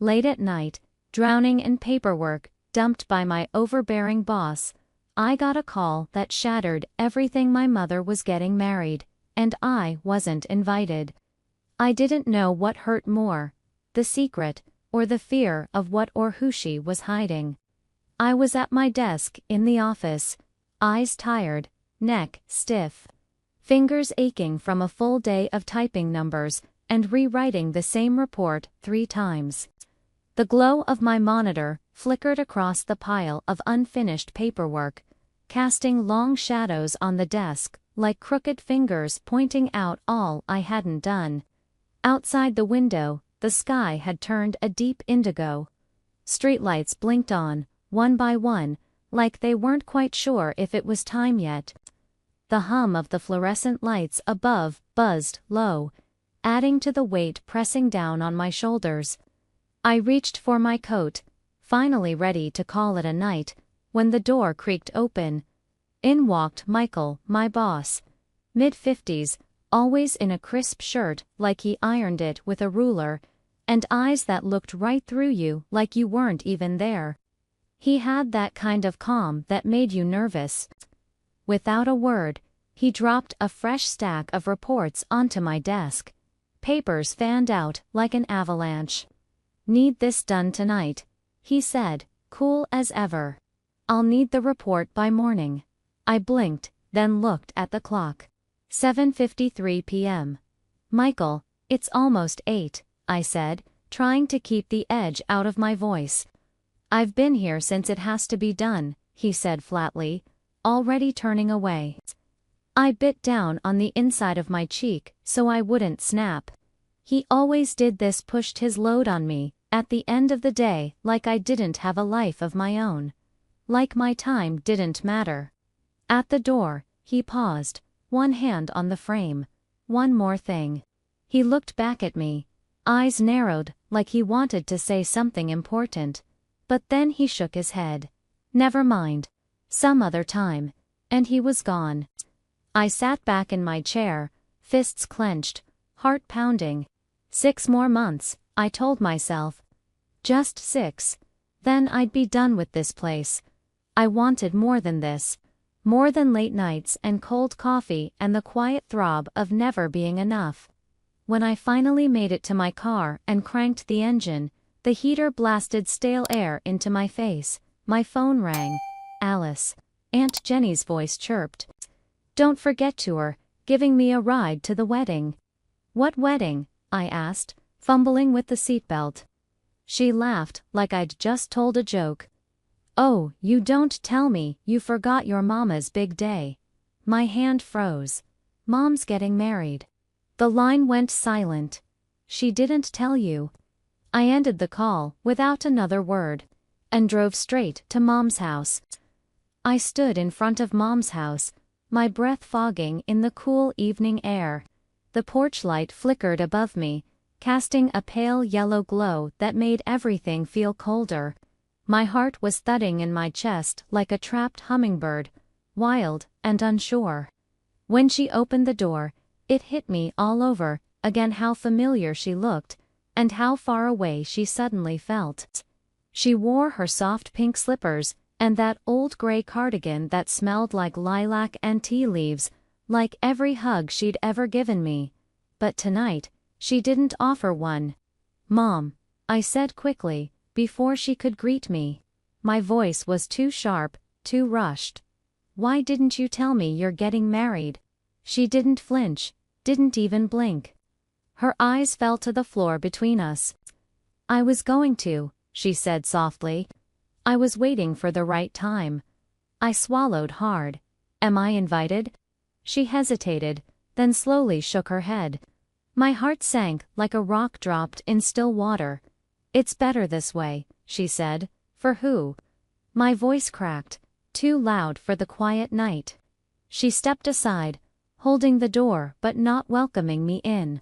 Late at night, drowning in paperwork, dumped by my overbearing boss, I got a call that shattered everything. My mother was getting married, and I wasn't invited. I didn't know what hurt more, the secret, or the fear of what or who she was hiding. I was at my desk in the office, eyes tired, neck stiff, fingers aching from a full day of typing numbers and rewriting the same report 3 times. The glow of my monitor flickered across the pile of unfinished paperwork, casting long shadows on the desk, like crooked fingers pointing out all I hadn't done. Outside the window, the sky had turned a deep indigo. Streetlights blinked on, one by one, like they weren't quite sure if it was time yet. The hum of the fluorescent lights above buzzed low, adding to the weight pressing down on my shoulders. I reached for my coat, finally ready to call it a night, when the door creaked open. In walked Michael, my boss. Mid-50s, always in a crisp shirt like he ironed it with a ruler, and eyes that looked right through you like you weren't even there. He had that kind of calm that made you nervous. Without a word, he dropped a fresh stack of reports onto my desk. Papers fanned out like an avalanche. "Need this done tonight," he said, cool as ever. "I'll need the report by morning." I blinked, then looked at the clock. 7:53 p.m. "Michael, it's almost 8, I said, trying to keep the edge out of my voice. "I've been here since it has to be done," he said flatly, already turning away. I bit down on the inside of my cheek so I wouldn't snap. He always did this, pushed his load on me, at the end of the day, like I didn't have a life of my own. Like my time didn't matter. At the door, he paused, one hand on the frame. "One more thing." He looked back at me, eyes narrowed, like he wanted to say something important. But then he shook his head. "Never mind. Some other time." And he was gone. I sat back in my chair, fists clenched, heart pounding. 6 more months, I told myself. Just 6. Then I'd be done with this place. I wanted more than this. More than late nights and cold coffee and the quiet throb of never being enough. When I finally made it to my car and cranked the engine, the heater blasted stale air into my face. My phone rang. Alice. Aunt Jenny's voice chirped. "Don't forget to her, giving me a ride to the wedding." "What wedding?" I asked, fumbling with the seatbelt. She laughed like I'd just told a joke. "Oh, you don't tell me you forgot your mama's big day." My hand froze. "Mom's getting married." The line went silent. "She didn't tell you." I ended the call without another word, and drove straight to Mom's house. I stood in front of Mom's house, my breath fogging in the cool evening air. The porch light flickered above me, casting a pale yellow glow that made everything feel colder. My heart was thudding in my chest like a trapped hummingbird, wild and unsure. When she opened the door, it hit me all over again how familiar she looked, and how far away she suddenly felt. She wore her soft pink slippers, and that old gray cardigan that smelled like lilac and tea leaves, like every hug she'd ever given me. But tonight, she didn't offer one. "Mom," I said quickly, before she could greet me. My voice was too sharp, too rushed. "Why didn't you tell me you're getting married?" She didn't flinch, didn't even blink. Her eyes fell to the floor between us. "I was going to," she said softly. "I was waiting for the right time." I swallowed hard. "Am I invited?" She hesitated, then slowly shook her head. My heart sank like a rock dropped in still water. "It's better this way," she said. "For who?" My voice cracked, too loud for the quiet night. She stepped aside, holding the door but not welcoming me in.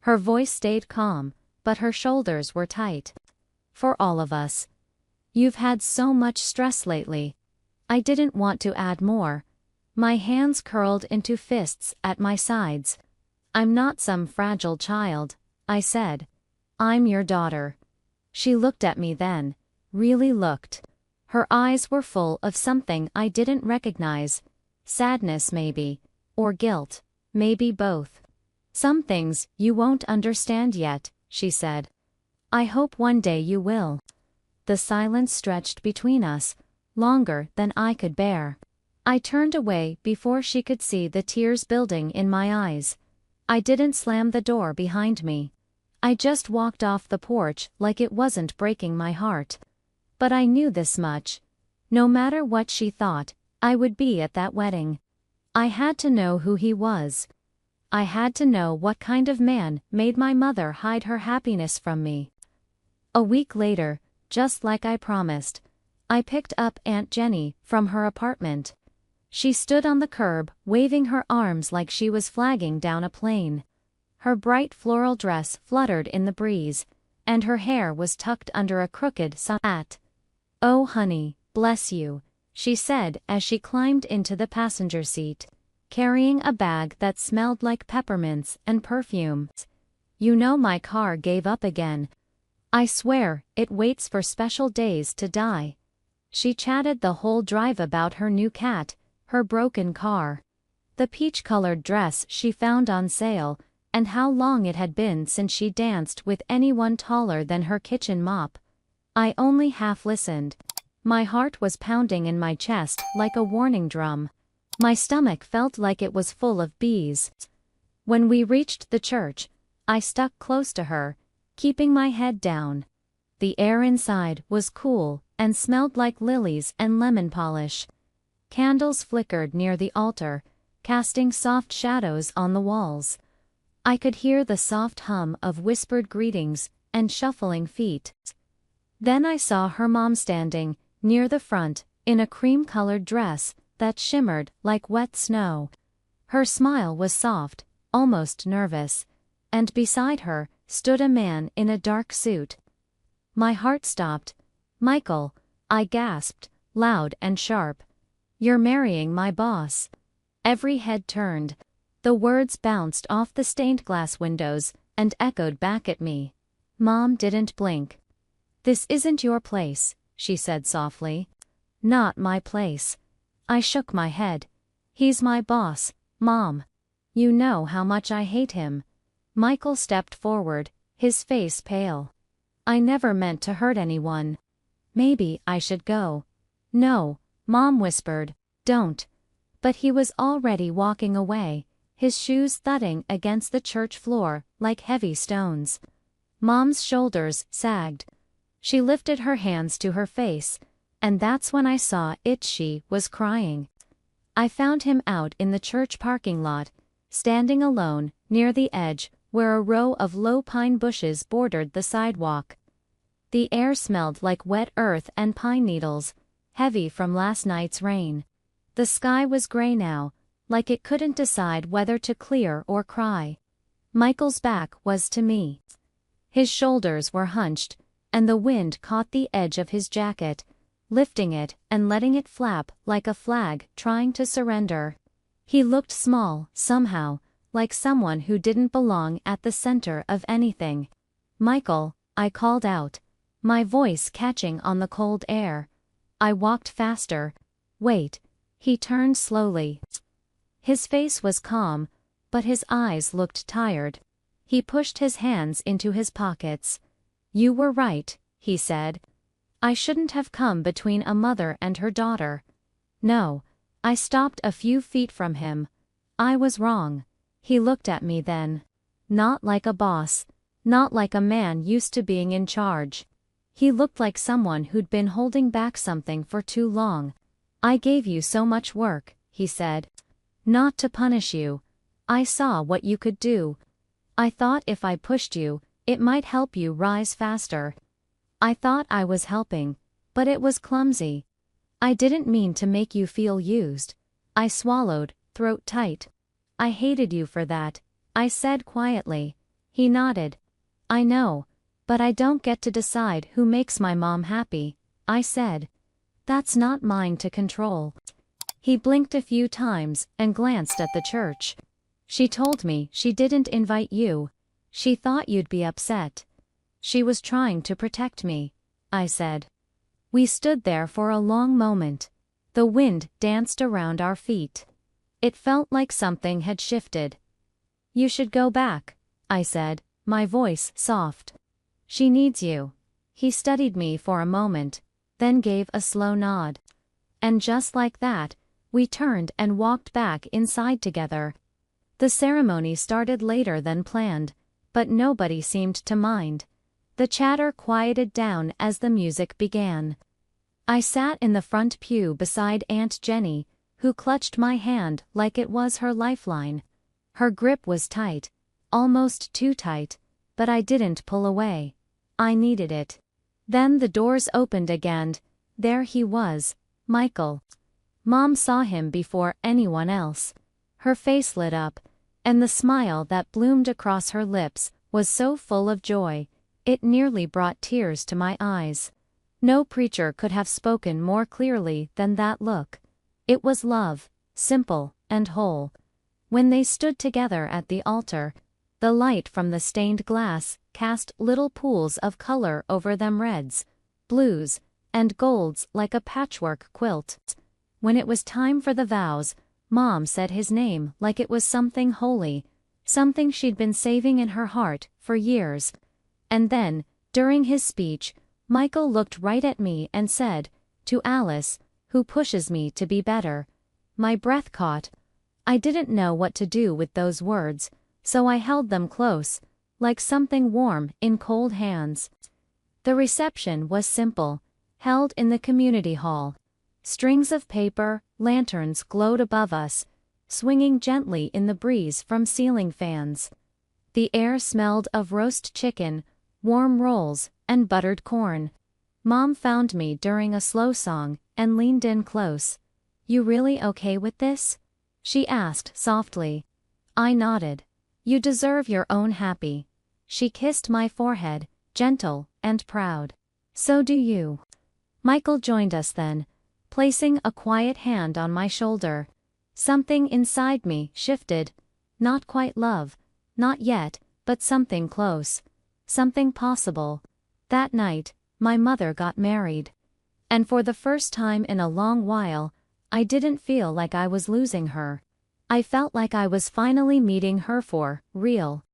Her voice stayed calm, but her shoulders were tight. "For all of us. You've had so much stress lately." I didn't want to add more. My hands curled into fists at my sides. "I'm not some fragile child," I said. "I'm your daughter." She looked at me then. Really looked. Her eyes were full of something I didn't recognize. Sadness maybe. Or guilt. Maybe both. Some things you won't understand yet, she said. I hope one day you will. The silence stretched between us, longer than I could bear. I turned away before she could see the tears building in my eyes. I didn't slam the door behind me. I just walked off the porch like it wasn't breaking my heart. But I knew this much. No matter what she thought, I would be at that wedding. I had to know who he was. I had to know what kind of man made my mother hide her happiness from me. A week later, just like I promised, I picked up Aunt Jenny from her apartment. She stood on the curb, waving her arms like she was flagging down a plane. Her bright floral dress fluttered in the breeze, and her hair was tucked under a crooked hat. "Oh honey, bless you," she said as she climbed into the passenger seat, carrying a bag that smelled like peppermints and perfumes. "You know my car gave up again. I swear, it waits for special days to die." She chatted the whole drive about her new cat, her broken car, the peach-colored dress she found on sale, and how long it had been since she danced with anyone taller than her kitchen mop. I only half listened. My heart was pounding in my chest like a warning drum. My stomach felt like it was full of bees. When we reached the church, I stuck close to her, keeping my head down. The air inside was cool and smelled like lilies and lemon polish. Candles flickered near the altar, casting soft shadows on the walls. I could hear the soft hum of whispered greetings and shuffling feet. Then I saw her mom standing, near the front, in a cream-colored dress that shimmered like wet snow. Her smile was soft, almost nervous, and beside her stood a man in a dark suit. My heart stopped. "Michael," I gasped, loud and sharp. "You're marrying my boss." Every head turned. The words bounced off the stained glass windows and echoed back at me. Mom didn't blink. "This isn't your place," she said softly. "Not my place." I shook my head. "He's my boss, Mom. You know how much I hate him." Michael stepped forward, his face pale. "I never meant to hurt anyone. Maybe I should go." "No," Mom whispered, "don't." But he was already walking away, his shoes thudding against the church floor like heavy stones. Mom's shoulders sagged. She lifted her hands to her face, and that's when I saw she was crying. I found him out in the church parking lot, standing alone, near the edge, where a row of low pine bushes bordered the sidewalk. The air smelled like wet earth and pine needles, heavy from last night's rain. The sky was gray now, like it couldn't decide whether to clear or cry. Michael's back was to me. His shoulders were hunched, and the wind caught the edge of his jacket, lifting it and letting it flap like a flag trying to surrender. He looked small, somehow, like someone who didn't belong at the center of anything. "Michael," I called out, my voice catching on the cold air. I walked faster. "Wait." He turned slowly. His face was calm, but his eyes looked tired. He pushed his hands into his pockets. "You were right," he said. "I shouldn't have come between a mother and her daughter." "No." I stopped a few feet from him. "I was wrong." He looked at me then. Not like a boss. Not like a man used to being in charge. He looked like someone who'd been holding back something for too long. "I gave you so much work," he said. "Not to punish you. I saw what you could do. I thought if I pushed you, it might help you rise faster. I thought I was helping, but it was clumsy. I didn't mean to make you feel used." I swallowed, throat tight. "I hated you for that," I said quietly. He nodded. "I know, but I don't get to decide who makes my mom happy," I said. "That's not mine to control." He blinked a few times and glanced at the church. "She told me she didn't invite you. She thought you'd be upset." She was trying to protect me, I said. We stood there for a long moment. The wind danced around our feet. It felt like something had shifted. You should go back, I said, my voice soft. She needs you. He studied me for a moment, then gave a slow nod. And just like that, we turned and walked back inside together. The ceremony started later than planned, but nobody seemed to mind. The chatter quieted down as the music began. I sat in the front pew beside Aunt Jenny, who clutched my hand like it was her lifeline. Her grip was tight, almost too tight, but I didn't pull away. I needed it. Then the doors opened again. There he was, Michael. Mom saw him before anyone else. Her face lit up, and the smile that bloomed across her lips was so full of joy, it nearly brought tears to my eyes. No preacher could have spoken more clearly than that look. It was love, simple and whole. When they stood together at the altar, the light from the stained glass cast little pools of color over them, reds, blues, and golds like a patchwork quilt. When it was time for the vows, Mom said his name like it was something holy, something she'd been saving in her heart for years. And then, during his speech, Michael looked right at me and said, "To Alice, who pushes me to be better." My breath caught. I didn't know what to do with those words, so I held them close, like something warm in cold hands. The reception was simple, held in the community hall. Strings of paper, lanterns glowed above us, swinging gently in the breeze from ceiling fans. The air smelled of roast chicken, warm rolls, and buttered corn. Mom found me during a slow song and leaned in close. "You really okay with this?" she asked softly. I nodded. "You deserve your own happy." She kissed my forehead, gentle and proud. "So do you." Michael joined us then, placing a quiet hand on my shoulder. Something inside me shifted. Not quite love, not yet, but something close. Something possible. That night, my mother got married. And for the first time in a long while, I didn't feel like I was losing her. I felt like I was finally meeting her for real.